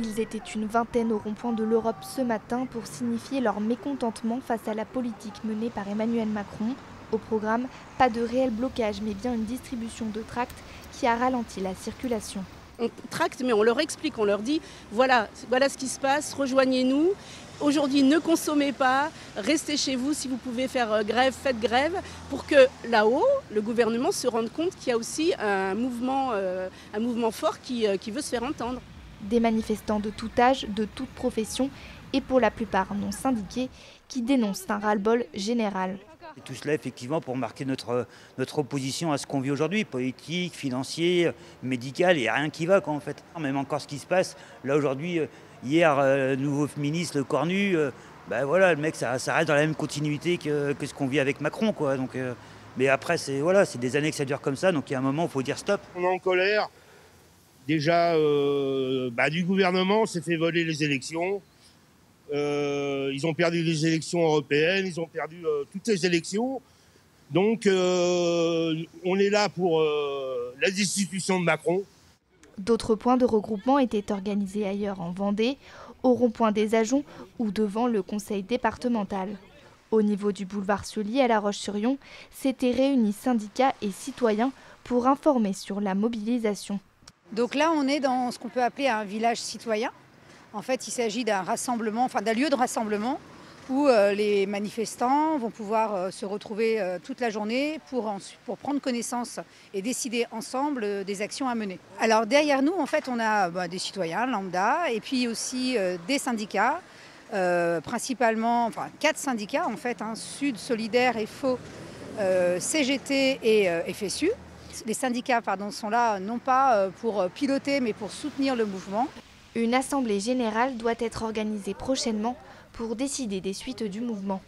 Ils étaient une vingtaine au rond-point de l'Europe ce matin pour signifier leur mécontentement face à la politique menée par Emmanuel Macron. Au programme, pas de réel blocage, mais bien une distribution de tracts qui a ralenti la circulation. On tracte, mais on leur explique, on leur dit voilà ce qui se passe, rejoignez-nous. Aujourd'hui, ne consommez pas, restez chez vous, si vous pouvez faire grève, faites grève, pour que là-haut, le gouvernement se rende compte qu'il y a aussi un mouvement fort qui veut se faire entendre. Des manifestants de tout âge, de toute profession et pour la plupart non syndiqués qui dénoncent un ras-le-bol général. Et tout cela effectivement pour marquer notre opposition à ce qu'on vit aujourd'hui, politique, financier, médical, il n'y a rien qui va en fait. Même encore ce qui se passe, là aujourd'hui, hier, nouveau ministre, le Cornu, voilà, le mec ça reste dans la même continuité que ce qu'on vit avec Macron, quoi. Donc, mais après c'est des années que ça dure comme ça, donc il y a un moment où il faut dire stop. On est en colère, déjà du gouvernement, on s'est fait voler les élections. Ils ont perdu les élections européennes, ils ont perdu toutes les élections. Donc on est là pour la destitution de Macron. D'autres points de regroupement étaient organisés ailleurs en Vendée, au rond-point des Ajoncs ou devant le conseil départemental. Au niveau du boulevard Sully à La Roche-sur-Yon, s'étaient réunis syndicats et citoyens pour informer sur la mobilisation. Donc là, on est dans ce qu'on peut appeler un village citoyen. En fait, il s'agit d'un rassemblement, d'un lieu de rassemblement où les manifestants vont pouvoir se retrouver toute la journée pour prendre connaissance et décider ensemble des actions à mener. Alors derrière nous, en fait, on a des citoyens lambda et puis aussi des syndicats, principalement, 4 syndicats en fait, Sud, Solidaire, FO, CGT et FSU. Les syndicats sont là non pas pour piloter mais pour soutenir le mouvement. Une assemblée générale doit être organisée prochainement pour décider des suites du mouvement.